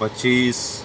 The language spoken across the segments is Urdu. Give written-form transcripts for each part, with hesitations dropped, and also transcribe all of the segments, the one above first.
25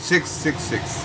666।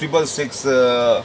666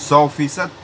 100%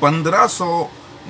1500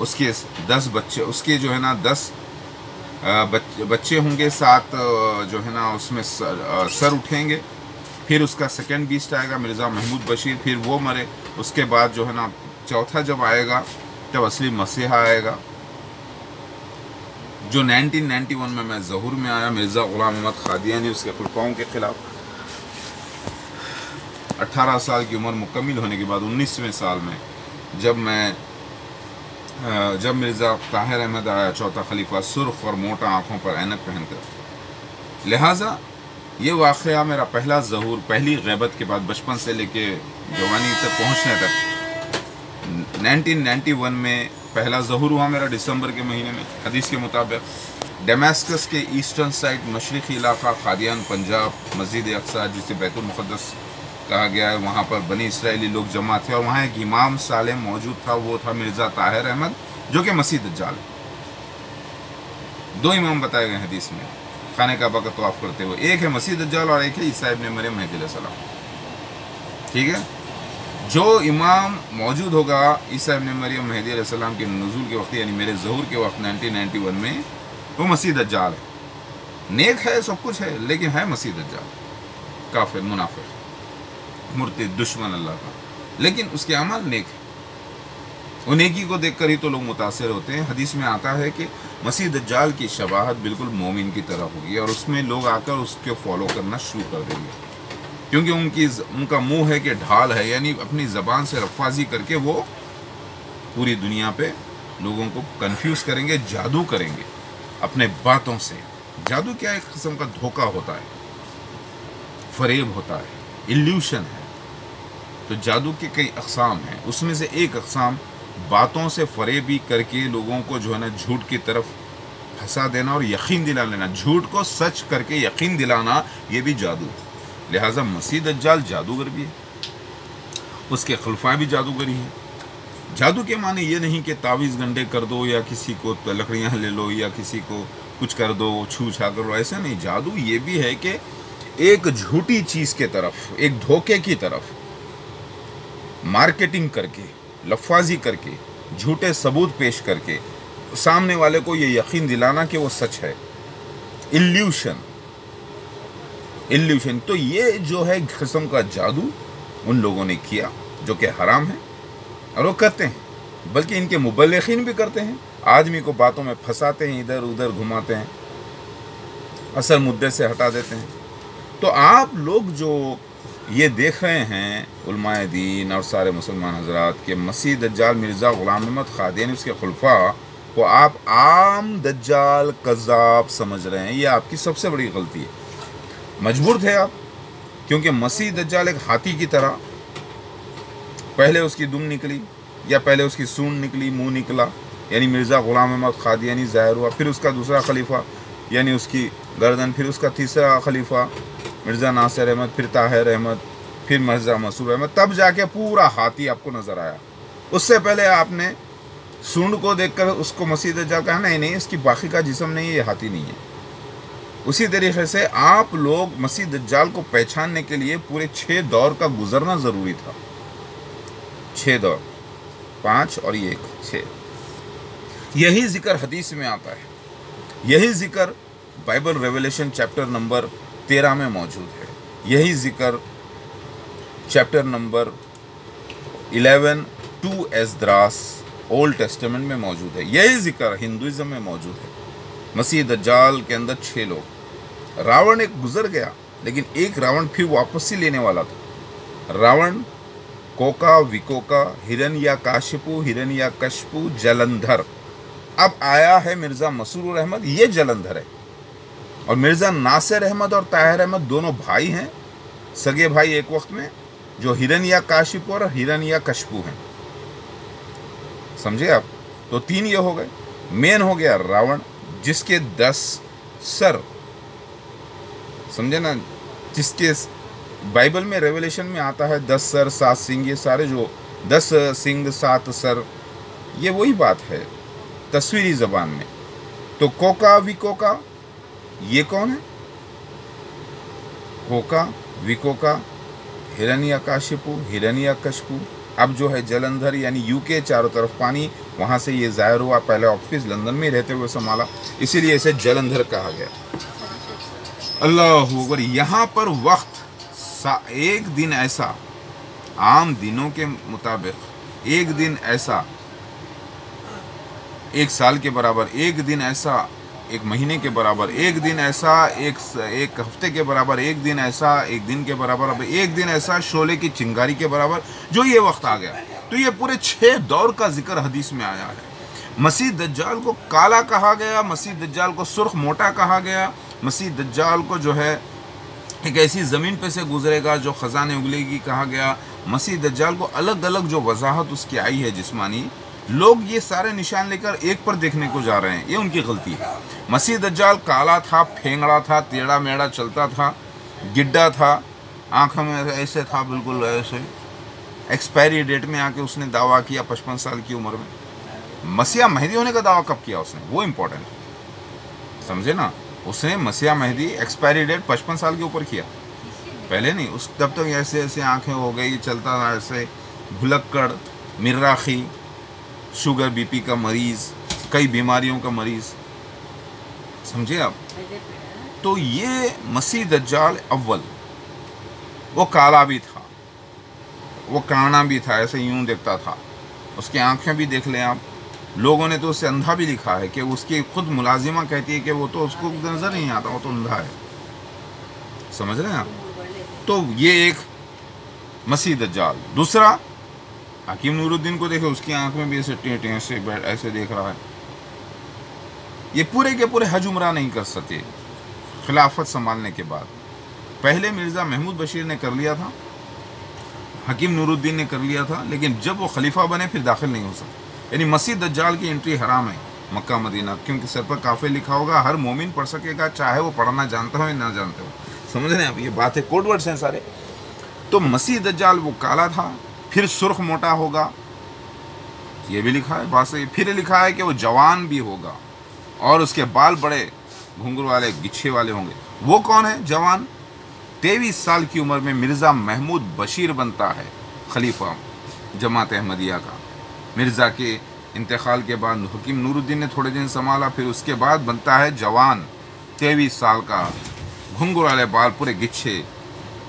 اس کے 10 بچے، اس کے جو ہے نا 10 بچے ہوں گے، 7 جو ہے نا اس میں سر اٹھیں گے. پھر اس کا سیکنڈ بیسٹ آئے گا مرزا محمود بشیر، پھر وہ مرے. اس کے بعد جو ہے نا چوتھا جب آئے گا تب اصلی مسیحا آئے گا، جو 1991 میں ظہور میں آیا، مرزا غلام احمد قادیانی اس کے خلفاؤں کے خلاف. 18 سال کی عمر مکمل ہونے کے بعد 19ویں سال میں جب مرزا طاہر احمد آیا، چوتھا خلیفہ، سرخ اور موٹا آنکھوں پر عینک پہن کر. لہٰذا یہ واقعہ میرا پہلا ظہور، پہلی غیبت کے بعد بچپن سے لے کے جوانی تک پہنچنے تک 1991 میں پہلا ظہور ہوا میرا دسمبر کے مہینے میں. حدیث کے مطابق ڈیماسکس کے ایسٹرن سائڈ، مشرقی علاقہ، قادیان پنجاب، مسجد اقصی جسے بیت المقدس کہا گیا ہے، وہاں پر بنی اسرائیلی لوگ جمع تھے، اور وہاں ایک امام صالح موجود تھا، وہ تھا مرزا طاہر احمد، جو کہ مسیح دجال. 2 امام بتائے گئے حدیث میں خانہ کعبہ کا طواف کرتے ہوئے، ایک ہے مسیح دجال اور ایک ہے عیسیٰ ابن مریم مہدی علیہ السلام. ٹھیک ہے، جو امام موجود ہوگا عیسیٰ ابن مریم مہدی علیہ السلام کے نزول کے وقت، یعنی میرے ظہور کے وقت 1991 میں، وہ مسیح دجال ہے. نیک ہے، سب کچھ ہے، لیکن ہے مسیح دجال، کافر، منافق، مرتد، دشمن اللہ کا، لیکن اس کے اعمال نیک ہے. وہ نیکی کو دیکھ کر ہی تو لوگ متاثر ہوتے ہیں. حدیث میں آتا ہے کہ مسیح دجال کی شباہت بالکل مومن کی طرح ہوگی، اور اس میں لوگ آ کر اس کو فالو کرنا شروع کر دیں گے، کیونکہ ان کا منہ ہے کہ ڈھال ہے، یعنی اپنی زبان سے لفاظی کر کے وہ پوری دنیا پہ لوگوں کو کنفیوز کریں گے، جادو کریں گے اپنے باتوں سے. جادو کیا ایک قسم کا دھوکہ ہوتا ہے، فریب ہوتا ہے، ایلیوشن ہے. تو جادو کے کئی اقسام ہیں، اس میں سے ایک اقسام باتوں سے فریبی کر کے لوگوں کو جو ہے نا جھوٹ کی طرف پھنسا دینا اور یقین دلا لینا، جھوٹ کو سچ کر کے یقین دلانا، یہ بھی جادو ہے. لہٰذا مسیح دجال جادوگر بھی ہے، اس کے خلفاء بھی جادوگری ہیں. جادو کے معنی یہ نہیں کہ تعویذ گنڈے کر دو، یا کسی کو لکڑیاں لے لو، یا کسی کو کچھ کر دو، چھو چھا کر لو، ایسا نہیں. جادو یہ بھی ہے کہ ایک جھوٹی چیز کے طرف، ایک دھوکے کی طرف مارکیٹنگ کر کے، لفاظی کر کے، جھوٹے ثبوت پیش کر کے سامنے والے کو یہ یقین دلانا کہ وہ سچ ہے. ایلیوشن. تو یہ جو ہے قسم کا جادو ان لوگوں نے کیا، جو کہ حرام ہے، اور وہ کرتے ہیں، بلکہ ان کے مبلغین بھی کرتے ہیں. آدمی کو باتوں میں پھنساتے ہیں، ادھر ادھر گھماتے ہیں، اصل مدعے سے ہٹا دیتے ہیں. تو آپ لوگ جو یہ دیکھ رہے ہیں، علماء دین اور سارے مسلمان حضرات، کہ مسیح دجال مرزا غلام احمد قادیانی اس کے خلفاء کو آپ عام دجال کذاب سمجھ رہے ہیں، یہ آپ کی سب سے بڑی غلطی ہے. مجبور تھے آپ، کیونکہ مسیح دجال ایک ہاتھی کی طرح، پہلے اس کی دم نکلی، یا پہلے اس کی سونڈ نکلی، منہ نکلا، یعنی مرزا غلام احمد قادیانی ظاہر ہوا، پھر اس کا دوسرا خلیفہ یعنی اس کی گردن، پھر اس کا تیسرا خلیفہ مرزا ناصر احمد، پھر طاہر احمد، پھر مرزا مسرور احمد، تب جا کے پورا ہاتھی آپ کو نظر آیا. اس سے پہلے آپ نے سونڈ کو دیکھ کر اس کو مسیح دجال کہا، نہیں، اس کی باقی کا جسم نہیں ہے، یہ ہاتھی نہیں ہے. اسی طریقے سے آپ لوگ مسیح دجال کو پہچاننے کے لیے پورے 6 دور کا گزرنا ضروری تھا. 6 دور، 5 اور 1، 6. یہی ذکر حدیث میں آتا ہے، یہی ذکر بائبل ریویلیشن چیپٹر نمبر 13 میں موجود ہے، یہی ذکر چیپٹر نمبر 11 2 ایزدراس اولڈ ٹیسٹمنٹ میں موجود ہے، یہی ذکر ہندوازم میں موجود ہے. مسیح دجال کے اندر 6 لوگ، راون ایک گزر گیا، لیکن ایک راون پھر واپس ہی لینے والا تھا. راون، کوکا، وکوکا، ہرنیا کاشپو، ہرنیا کشپو، جلندھر. اب آیا ہے مرزا مسرور احمد، یہ جلندھر ہے. اور مرزا ناصر احمد اور طاہر احمد دونوں بھائی ہیں، سگے بھائی ایک وقت میں، جو ہرنیا کاشپو اور ہرنیا کشپو ہیں. سمجھے آپ؟ تو 3 یہ ہو گئے. مین ہو گیا راون، جس کے 10 سر، سمجھے نا، جس کے بائبل میں ریویلیشن میں آتا ہے 10 سر 7 سنگ، یہ سارے جو 10 سنگ 7 سر، یہ وہی بات ہے تصویری زبان میں. تو کوکا وکوکا یہ کون ہے؟ کوکا وکوکا، ہرنیا کاشپو، ہرنیا کشپو. اب جو ہے جلندھر یعنی UK، چاروں طرف پانی، وہاں سے یہ ظاہر ہوا. پہلے آفس لندن میں رہتے ہوئے سنبھالا, اسی لیے اسے جلندھر کہا گیا. اللہ اکبر. یہاں پر وقت ایک دن ایسا, عام دنوں کے مطابق ایک دن ایسا ایک سال کے برابر, ایک دن ایسا ایک مہینے کے برابر, ایک دن ایسا ایک ہفتے کے برابر, ایک دن ایسا ایک دن کے برابر, ایک دن ایسا شعلے کی چنگاری کے برابر, جو یہ وقت آ گیا. تو یہ پورے 6 دور کا ذکر حدیث میں آیا ہے. مسیح دجال کو کالا کہا گیا, مسیح دجال کو سرخ موٹا کہا گیا, مسیح دجال کو جو ہے ایک ایسی زمین پہ سے گزرے گا جو خزانے اگلے گی کہا گیا. مسیح دجال کو الگ الگ جو وضاحت اس کی آئی ہے جسمانی, لوگ یہ سارے نشان لے کر ایک پر دیکھنے کو جا رہے ہیں, یہ ان کی غلطی ہے. مسیح دجال کالا تھا, پھینگڑا تھا, ٹیڑھا میڑا چلتا تھا, گڈا تھا, آنکھوں میں ایسے تھا, بالکل ایسے. ایکسپائری ڈیٹ میں آ کے اس نے دعویٰ کیا 55 سال کی عمر میں. مسیح مہدی ہونے کا دعویٰ کب کیا اس نے, وہ امپورٹنٹ ہے, سمجھے نا. اس نے مسیح مہدی ایکسپائری ڈیٹ 55 سال کے اوپر کیا, پہلے نہیں. اس تب تک ایسے ایسے آنکھیں ہو گئی, چلتا تھا ایسے, بھلکڑ, مراخی, شوگر بی پی کا مریض, کئی بیماریوں کا مریض, سمجھے آپ. تو یہ مسیح دجال اول, وہ کالا بھی تھا, وہ کانا بھی تھا, ایسے یوں دیکھتا تھا, اس کی آنکھیں بھی دیکھ لیں آپ. لوگوں نے تو اسے اندھا بھی لکھا ہے کہ اس کی خود ملازمہ کہتی ہے کہ وہ تو اس کو نظر نہیں آتا, وہ تو اندھا ہے, سمجھ رہے ہیں آپ. تو یہ ایک مسیح دجال. دوسرا حکیم نور الدین کو دیکھے, اس کی آنکھ میں بھی ایسے ٹیں سے ایسے دیکھ رہا ہے. یہ پورے کے پورے حج عمرہ نہیں کر سکے خلافت سنبھالنے کے بعد. پہلے مرزا محمود بشیر نے کر لیا تھا, حکیم نور الدین نے کر لیا تھا, لیکن جب وہ خلیفہ بنے پھر داخل نہیں ہو سکے. یعنی مسیح دجال کی انٹری حرام ہے مکہ مدینہ, کیونکہ سر پر کافر لکھا ہوگا, ہر مومن پڑھ سکے گا, چاہے وہ پڑھنا جانتا ہو یا نہ جانتے ہو. سمجھ رہے ہیں آپ, یہ بات ہے, کوڈ ورڈز ہیں سارے. تو مسیح دجال وہ کالا تھا, پھر سرخ موٹا ہوگا, یہ بھی لکھا ہے بات صحیح. پھر لکھا ہے کہ وہ جوان بھی ہوگا اور اس کے بال بڑے گھنگرو والے گچھے والے ہوں گے. وہ کون ہے جوان؟ 23 سال کی عمر میں مرزا محمود بشیر بنتا ہے خلیفہ جماعت احمدیہ کا. مرزا کے انتقال کے بعد حکیم نور الدین نے تھوڑے دن سنبھالا, پھر اس کے بعد بنتا ہے جوان 23 سال کا, گھنگرو والے بال, پورے گچھے.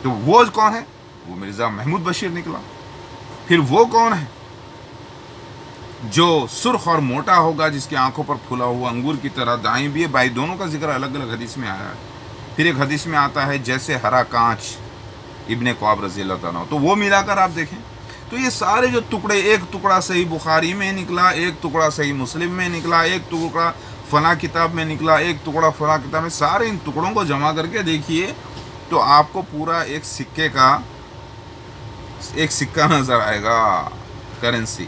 تو وہ کون ہے؟ وہ مرزا محمود بشیر نکلا. پھر وہ کون ہے جو سرخ اور موٹا ہوگا, جس کی آنکھوں پر پھلا ہوا انگور کی طرح دائیں بھی ہے بائیں, دونوں کا ذکر الگ الگ حدیث میں آیا ہے. پھر ایک حدیث میں آتا ہے جیسے ہرا کانچ, ابن قعب رضی اللہ تعالیٰ. تو وہ ملا کر آپ دیکھیں تو یہ سارے جو ٹکڑے, ایک ٹکڑا صحیح بخاری میں نکلا, ایک ٹکڑا صحیح مسلم میں نکلا, ایک ٹکڑا فلاں کتاب میں نکلا, ایک ٹکڑا فلاں کتاب میں, سارے ان ٹکڑوں کو جمع کر کے دیکھیے تو آپ کو پورا ایک سکے کا ایک سکہ نظر آئے گا, کرنسی.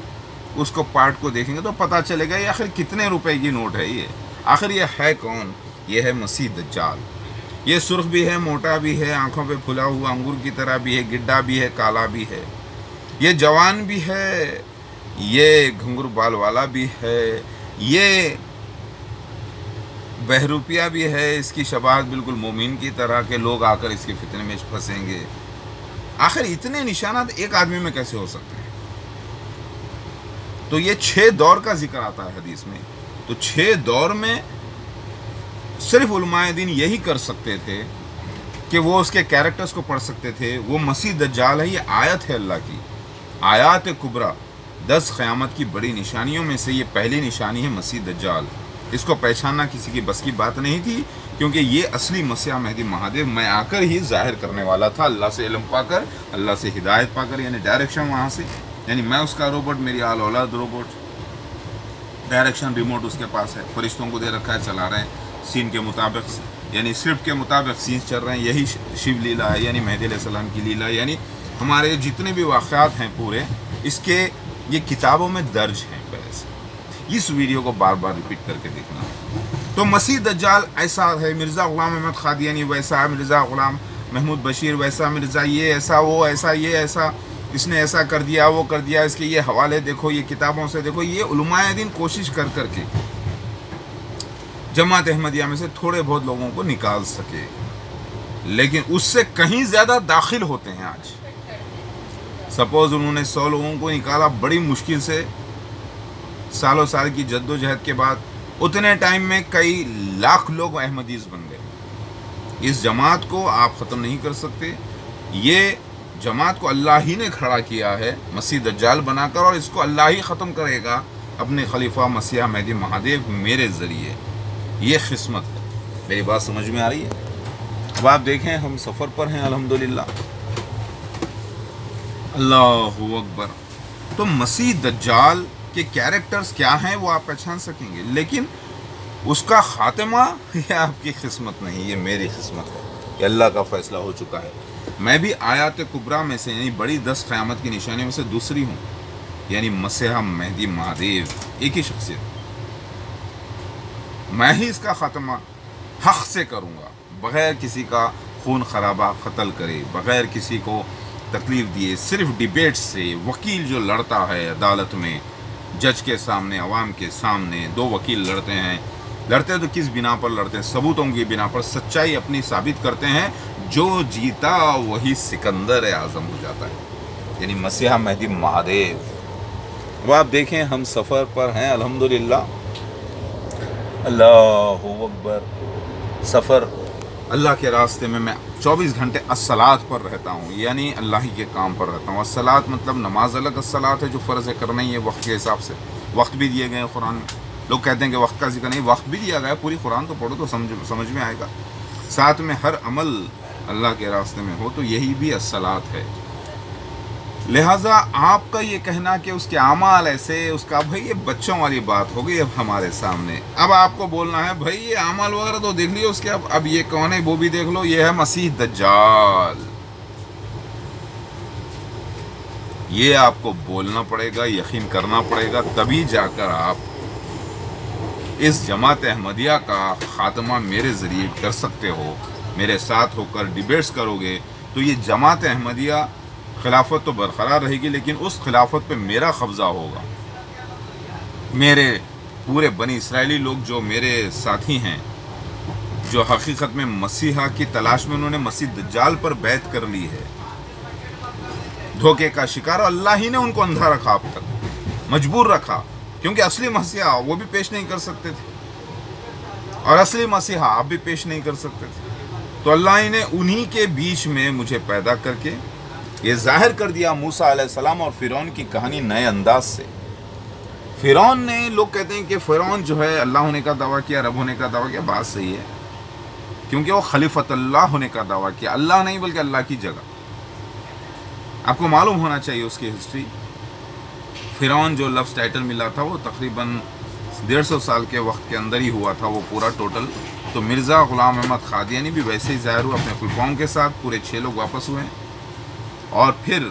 اس کو پارٹ کو دیکھیں گے تو پتہ چلے گا یہ آخر کتنے روپے کی نوٹ ہے. یہ آخر یہ ہے کون؟ یہ ہے مسیح دجال. یہ سرخ بھی ہے, موٹا بھی ہے, آنکھوں پہ پھلا ہوا انگور کی طرح بھی ہے, گڈھا بھی ہے, کالا بھی ہے, یہ جوان بھی ہے, یہ گھنگرو بال والا بھی ہے, یہ بہروپیہ بھی ہے. اس کی شباہت بالکل مومن کی طرح کے لوگ آ کر اس کے فتنے میں پھنسیں گے. آخر اتنے نشانات ایک آدمی میں کیسے ہو سکتے ہیں؟ تو یہ 6 دور کا ذکر آتا ہے حدیث میں. تو 6 دور میں صرف علماء دین یہی کر سکتے تھے کہ وہ اس کے کیریکٹرز کو پڑھ سکتے تھے. وہ مسیح دجال ہے, یہ آیت ہے اللہ کی, آیات کبریٰ, 10 قیامت کی بڑی نشانیوں میں سے یہ پہلی نشانی ہے مسیح دجال. اس کو پہچاننا کسی کی بس کی بات نہیں تھی, کیونکہ یہ اصلی مسیح مہدی مہادیو میں آ کر ہی ظاہر کرنے والا تھا, اللہ سے علم پا کر, اللہ سے ہدایت پا کر, یعنی ڈائریکشن وہاں سے. یعنی میں اس کا روبوٹ, میری آل اولاد روبوٹ, ڈائریکشن ریموٹ اس کے پاس ہے, فرشتوں کو دے رکھا ہے, چلا رہے ہیں سین کے مطابق, یعنی اسکرپٹ کے مطابق سینس چل رہے ہیں. یہی شیو لیلا ہے, یعنی مہدی علیہ السلام کی لیلا. یعنی ہمارے جتنے بھی واقعات ہیں پورے, اس کے یہ کتابوں میں درج ہیں پہلے سے. اس ویڈیو کو بار بار ریپیٹ کر کے دیکھنا. تو مسیح دجال ایسا ہے, مرزا غلام احمد قادیانی ویسا ہے, مرزا غلام محمود بشیر ویسا, مرزا یہ ایسا, وہ ایسا, یہ ایسا, اس نے ایسا کر دیا, وہ کر دیا, اس کے یہ حوالے دیکھو, یہ کتابوں سے دیکھو. یہ علماء دین کوشش کر کر کے جماعت احمدیہ میں سے تھوڑے بہت لوگوں کو نکال سکے, لیکن اس سے کہیں زیادہ داخل ہوتے ہیں آج. سپوز انہوں نے 100 لوگوں کو نکالا بڑی مشکل سے, سالوں سال کی جدوجہد کے بعد اتنے ٹائم میں کئی لاکھ لوگ احمدیز بن گئے۔ اس جماعت کو آپ ختم نہیں کر سکتے، یہ جماعت کو اللہ ہی نے کھڑا کیا ہے مسیح دجال بنا کر، اور اس کو اللہ ہی ختم کرے گا اپنے خلیفہ مسیح مہدی مہادیو میرے ذریعے۔ یہ قسمت ہے۔ میری بات سمجھ میں آ رہی ہے؟ اب آپ دیکھیں ہم سفر پر ہیں الحمدللہ۔ اللہ اکبر۔ تو مسیح دجال کے کیریکٹرز کیا ہیں وہ آپ پہچان سکیں گے، لیکن اس کا خاتمہ یہ آپ کی قسمت نہیں، یہ میری قسمت ہے کہ اللہ کا فیصلہ ہو چکا ہے۔ میں بھی آیات کبریٰ میں سے یعنی بڑی 10 قیامت کی نشانیوں میں سے دوسری ہوں، یعنی مسیح مہدی مہادیو، ایک ہی شخصیت۔ میں ہی اس کا خاتمہ حق سے کروں گا، بغیر کسی کا خون خرابہ قتل کرے، بغیر کسی کو تکلیف دیے، صرف ڈیبیٹ سے۔ وکیل جو لڑتا ہے عدالت میں، جج کے سامنے، عوام کے سامنے، 2 وکیل لڑتے تو کس بنا پر لڑتے ہیں؟ ثبوتوں کی بنا پر، سچائی اپنی ثابت کرتے ہیں۔ جو جیتا وہی سکندر اعظم ہو جاتا ہے، یعنی مسیح مہدی مہادیو۔ وہ آپ دیکھیں ہم سفر پر ہیں الحمدللہ۔ اللہ اکبر۔ سفر اللہ کے راستے میں 24 گھنٹے الصلاۃ پر رہتا ہوں، یعنی اللہ ہی کے کام پر رہتا ہوں۔ الصلاۃ مطلب نماز الگ الصلاۃ ہے جو فرض ہے کرنا ہی ہے وقت کے حساب سے۔ وقت بھی دیے گئے ہیں قرآن میں۔ لوگ کہتے ہیں کہ وقت کا ذکر نہیں، وقت بھی دیا گیا ہے، پوری قرآن تو پڑھو تو سمجھ میں آئے گا۔ ساتھ میں ہر عمل اللہ کے راستے میں ہو تو یہی بھی الصلاۃ ہے۔ لہٰذا آپ کا یہ کہنا کہ اس کے اعمال ایسے، اس کا بھائی یہ بچوں والی بات ہو گئی اب ہمارے سامنے۔ اب آپ کو بولنا ہے بھائی یہ اعمال وغیرہ تو دیکھ لیے اس کے، اب یہ کون ہے وہ بھی دیکھ لو، یہ ہے مسیح دجال۔ یہ آپ کو بولنا پڑے گا، یقین کرنا پڑے گا، تبھی جا کر آپ اس جماعت احمدیہ کا خاتمہ میرے ذریعے کر سکتے ہو۔ میرے ساتھ ہو کر ڈیبیٹس کرو گے تو یہ جماعت احمدیہ خلافت تو برقرار رہے گی، لیکن اس خلافت پہ میرا قبضہ ہوگا۔ میرے پورے بنی اسرائیلی لوگ جو میرے ساتھی ہیں، جو حقیقت میں مسیحا کی تلاش میں انہوں نے مسیح دجال پر بیعت کر لی ہے، دھوکے کا شکار، اور اللہ ہی نے ان کو اندھا رکھا، اب تک مجبور رکھا، کیونکہ اصلی مسیحا وہ بھی پیش نہیں کر سکتے تھے، اور اصلی مسیحا آپ بھی پیش نہیں کر سکتے تھے۔ تو اللہ نے انہی کے بیچ میں مجھے پیدا کر کے یہ ظاہر کر دیا موسیٰ علیہ السلام اور فرعون کی کہانی نئے انداز سے۔ فرعون نے، لوگ کہتے ہیں کہ فرعون جو ہے اللہ ہونے کا دعویٰ کیا، رب ہونے کا دعویٰ کیا، بات صحیح ہے، کیونکہ وہ خلیفۃ اللہ ہونے کا دعویٰ کیا، اللہ نہیں بلکہ اللہ کی جگہ۔ آپ کو معلوم ہونا چاہیے اس کی ہسٹری۔ فرعون جو لفظ ٹائٹل ملا تھا وہ تقریباً 150 سال کے وقت کے اندر ہی ہوا تھا وہ پورا ٹوٹل۔ تو مرزا غلام احمد قادیانی بھی ویسے ہی ظاہر ہوا اپنے خلفاؤں کے ساتھ، پورے 6 لوگ واپس ہوئے ہیں، اور پھر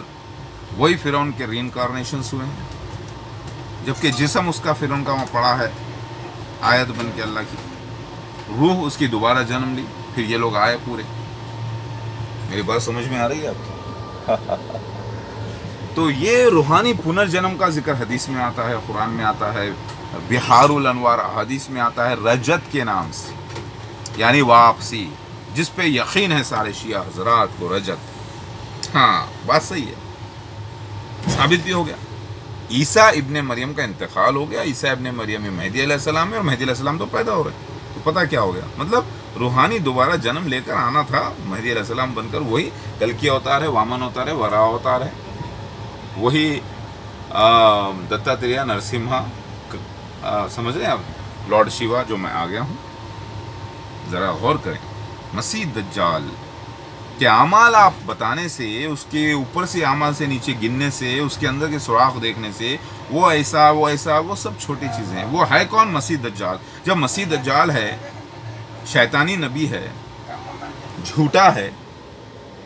وہی فرعون کے ری انکارنیشنس ہوئے ہیں، جبکہ جسم اس کا فرعون کا وہاں پڑا ہے، آیت بن کے اللہ کی، روح اس کی دوبارہ جنم لی، پھر یہ لوگ آئے پورے۔ میری بات سمجھ میں آ رہی ہے آپ کی؟ تو یہ روحانی پنرجنم کا ذکر حدیث میں آتا ہے، قرآن میں آتا ہے، بحار الانوار حدیث میں آتا ہے رجت کے نام سے، یعنی واپسی، جس پہ یقین ہے سارے شیعہ حضرات کو، رجت۔ ہاں بات صحیح ہے، ثابت بھی ہو گیا۔ عیسیٰ ابن مریم کا انتقال ہو گیا، عیسیٰ ابن مریم مہدی علیہ السلام ہے، اور مہدی علیہ السلام تو پیدا ہو رہے ہیں، تو پتہ کیا ہو گیا، مطلب روحانی دوبارہ جنم لے کر آنا تھا مہدی علیہ السلام بن کر، وہی کلکی اوتار ہے، وامن اوتار ہے، ورا اوتار ہے، وہی دتاتریہ نرسمہا، سمجھ رہے ہیں آپ، لارڈ شیوا جو میں آ گیا ہوں۔ ذرا غور کریں، مسیح دجال کہ اعمال آپ بتانے سے، اس کے اوپر سے اعمال سے نیچے گننے سے، اس کے اندر کے سراخ دیکھنے سے، وہ ایسا وہ سب چھوٹی چیزیں ہیں۔ وہ ہے کون؟ مسیح دجال۔ جب مسیح دجال ہے، شیطانی نبی ہے، جھوٹا ہے،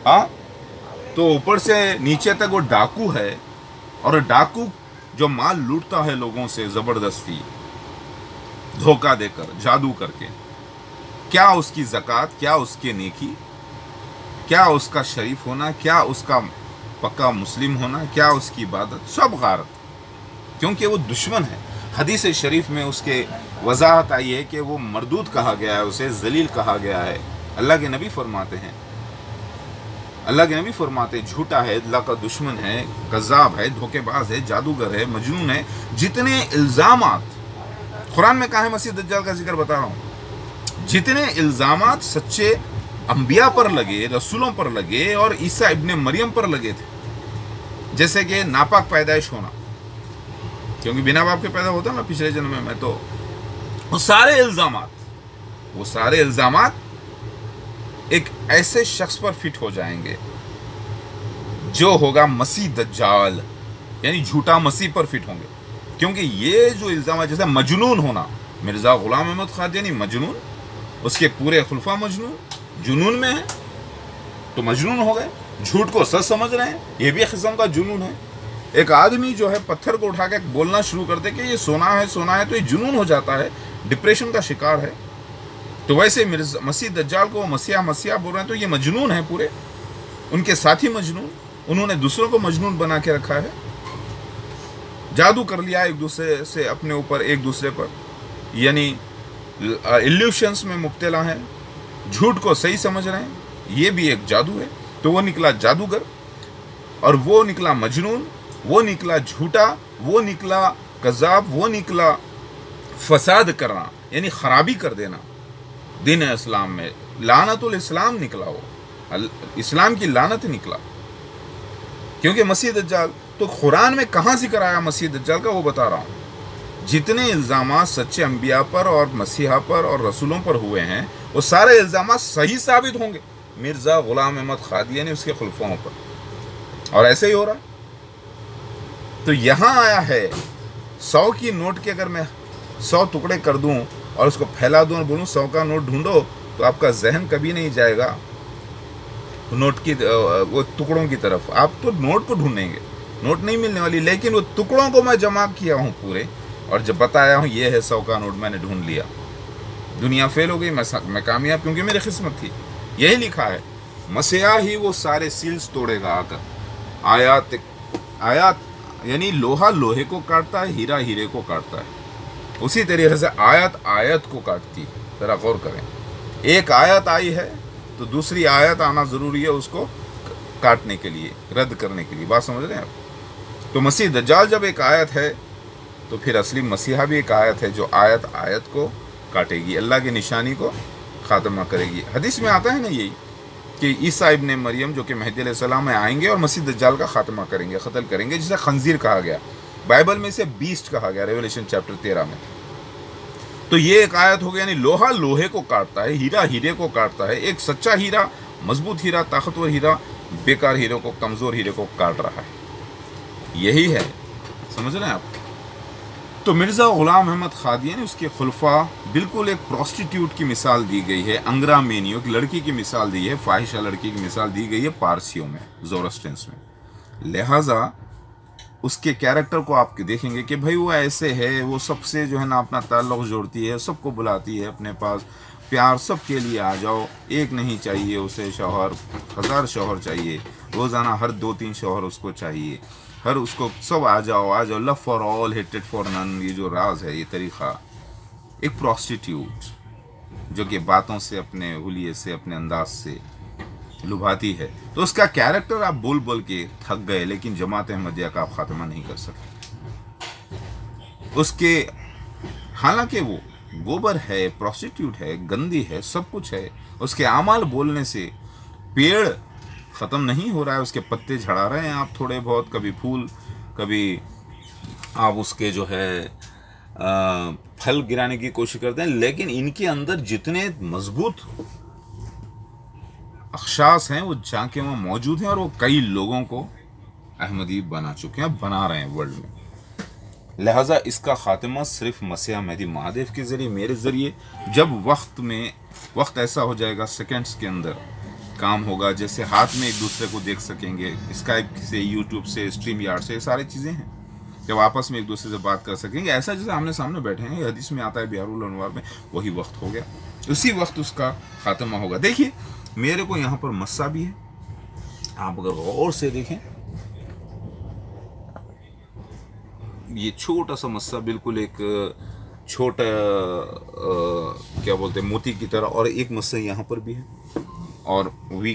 ہاں، تو اوپر سے نیچے تک وہ ڈاکو ہے، اور ڈاکو جو مال لوٹتا ہے لوگوں سے زبردستی، دھوکہ دے کر، جادو کر کے، کیا اس کی زکوٰۃ، کیا اس کی نیکی، کیا اس کا شریف ہونا، کیا اس کا پکا مسلم ہونا، کیا اس کی عبادت، سب غارت، کیونکہ وہ دشمن ہے۔ حدیث شریف میں اس کے وضاحت آئی ہے کہ وہ مردود کہا گیا ہے، اسے ذلیل کہا گیا ہے۔ اللہ کے نبی فرماتے ہیں، اللہ کے نبی فرماتے جھوٹا ہے، اللہ کا دشمن ہے، کذاب ہے، دھوکے باز ہے، جادوگر ہے، مجنون ہے، جتنے الزامات قرآن میں کہا ہے، مسیح دجال کا ذکر بتا رہا ہوں، جتنے الزامات سچے انبیاء پر لگے، رسولوں پر لگے اور عیسیٰ ابن مریم پر لگے تھے، جیسے کہ ناپاک پیدائش ہونا، کیونکہ بنا باپ کے پیدا ہوتا نا پچھلے جنم میں، تو وہ سارے الزامات ایک ایسے شخص پر فٹ ہو جائیں گے جو ہوگا مسیح دجال، یعنی جھوٹا مسیح پر فٹ ہوں گے. کیونکہ یہ جو الزامات، جیسے مجنون ہونا، مرزا غلام احمد قادیانی مجنون، اس کے پورے خلفاء مجنون، جنون میں ہیں تو مجنون ہو گئے، جھوٹ کو سچ سمجھ رہے ہیں، یہ بھی ایک قسم کا جنون ہے. ایک آدمی جو ہے پتھر کو اٹھا کے بولنا شروع کر دے کہ یہ سونا ہے تو یہ جنون ہو جاتا ہے، ڈپریشن کا شکار ہے. تو ویسے مسیح دجال کو مسیح بول رہے ہیں تو یہ مجنون ہیں پورے، ان کے ساتھی مجنون، انہوں نے دوسروں کو مجنون بنا کے رکھا ہے، جادو کر لیا ایک دوسرے سے اپنے اوپر، ایک دوسرے پر، یعنی ایلیوشنز میں مبتلا ہیں، جھوٹ کو صحیح سمجھ رہے ہیں، یہ بھی ایک جادو ہے. تو وہ نکلا جادوگر، اور وہ نکلا مجنون، وہ نکلا جھوٹا، وہ نکلا کذاب، وہ نکلا فساد کرنا، یعنی خرابی کر دینا دین اسلام میں. لعنت الاسلام نکلا، وہ اسلام کی لعنت نکلا. کیونکہ مسیح دجال تو قرآن میں کہاں ذکر آیا مسیح دجال کا، وہ بتا رہا ہوں. جتنے الزامات سچے انبیاء پر اور مسیحا پر اور رسولوں پر ہوئے ہیں، وہ سارے الزامات صحیح ثابت ہوں گے مرزا غلام احمد قادیانی اس کے خلفاؤں پر، اور ایسے ہی ہو رہا ہے. تو یہاں آیا ہے 100 کی نوٹ کے اگر میں 100 ٹکڑے کر دوں اور اس کو پھیلا دوں اور بولوں 100 کا نوٹ ڈھونڈو، تو آپ کا ذہن کبھی نہیں جائے گا نوٹ کی وہ ٹکڑوں کی طرف. آپ تو نوٹ کو ڈھونڈیں گے، نوٹ نہیں ملنے والی، لیکن وہ ٹکڑوں کو میں جمع کیا ہوں پورے، اور جب بتایا ہوں یہ ہے 100 کا نوٹ، میں نے ڈھونڈ لیا. دنیا فیل ہو گئی، میں کامیاب، کیونکہ میری قسمت تھی. یہی لکھا ہے، مسیحا ہی وہ سارے سیلز توڑے گا آ کر. آیات یعنی لوہا لوہے کو کاٹتا ہے، ہیرا ہیرے کو کاٹتا ہے، اسی طریقے سے آیت کو کاٹتی ہے. ذرا غور کریں، ایک آیت آئی ہے تو دوسری آیت آنا ضروری ہے اس کو کاٹنے کے لیے، رد کرنے کے لیے. بات سمجھ رہے ہیں آپ؟ تو مسیح دجال جب ایک آیت ہے تو پھر اصلی مسیحا بھی ایک آیت ہے جو آیت کو کاٹے گی، اللہ کی نشانی کو خاتمہ کرے گی. حدیث میں آتا ہے نا یہی کہ عیسیٰ ابن مریم جو کہ مہدی علیہ السلام میں آئیں گے اور مسیح دجال کا خاتمہ کریں گے، قتل کریں گے، جسے خنزیر کہا گیا. بائبل میں اسے بیسٹ کہا گیا، ریولیشن چیپٹر 13 میں. تو یہ ایک آیت ہو گیا، یعنی لوہا لوہے کو کاٹتا ہے، ہیرا ہیرے کو کاٹتا ہے. ایک سچا ہیرا، مضبوط ہیرا، طاقتور ہیرا بیکار ہیرے کو، کمزور ہیرے کو کاٹ رہا ہے. یہی ہے، سمجھ رہے ہیں آپ؟ تو مرزا غلام احمد قادیانی اس کے خلفاء بالکل ایک پروسٹیٹیوٹ کی مثال دی گئی ہے، انگرا مینیو ایک لڑکی کی مثال دی ہے، فاحشہ لڑکی کی مثال دی گئی ہے پارسیوں میں، زورسٹرنس میں. لہٰذا اس کے کیریکٹر کو آپ دیکھیں گے کہ بھائی وہ ایسے ہے، وہ سب سے جو ہے نا اپنا تعلق جوڑتی ہے، سب کو بلاتی ہے اپنے پاس، پیار سب کے لیے آ جاؤ، ایک نہیں چاہیے اسے شوہر، 1000 شوہر چاہیے، روزانہ ہر 2-3 شوہر اس کو چاہیے، ہر اس کو سب آ جاؤ، لو فار آل ہیٹڈ فار نن. یہ جو راز ہے، یہ طریقہ، ایک پروسٹیٹیوٹ جو کہ باتوں سے، اپنے حلیے سے، اپنے انداز سے لبھاتی ہے. تو اس کا کیریکٹر آپ بول بول کے تھک گئے، لیکن جماعت احمدیہ کا آپ خاتمہ نہیں کر سکتے. اس کے حالانکہ وہ گوبر ہے، پروسٹیٹیوٹ ہے، گندی ہے، سب کچھ ہے، اس کے اعمال بولنے سے پیڑ ختم نہیں ہو رہا ہے، اس کے پتے جھڑا رہے ہیں آپ تھوڑے بہت، کبھی پھول، کبھی آپ اس کے جو ہے پھل گرانے کی کوشش کرتے ہیں، لیکن ان کے اندر جتنے مضبوط اخشاص ہیں وہ جا کے وہاں موجود ہیں، اور وہ کئی لوگوں کو احمدی بنا چکے ہیں، بنا رہے ہیں ورلڈ میں. لہٰذا اس کا خاتمہ صرف مسیح مہدی مہدیو کے ذریعے، میرے ذریعے، جب وقت ایسا ہو جائے گا، سیکنڈز کے اندر کام ہوگا، جیسے ہاتھ میں ایک دوسرے کو دیکھ سکیں گے، اسکائپ سے، یوٹیوب سے، اسٹریم یارڈ سے، یہ ساری چیزیں ہیں، جب آپس میں ایک دوسرے سے بات کر سکیں گے، ایسا جیسے آمنے سامنے بیٹھے ہیں. حدیث میں آتا ہے بحار الانوار میں، وہی وقت ہو گیا، اسی وقت اس کا خاتمہ ہوگا. دیکھیے میرے کو یہاں پر مسا بھی ہے، آپ اگر غور سے دیکھیں، یہ چھوٹا سا مسا، بالکل ایک چھوٹا کیا بولتے ہیں موتی کی طرح، اور ایک مسا یہاں پر بھی ہے، اور وی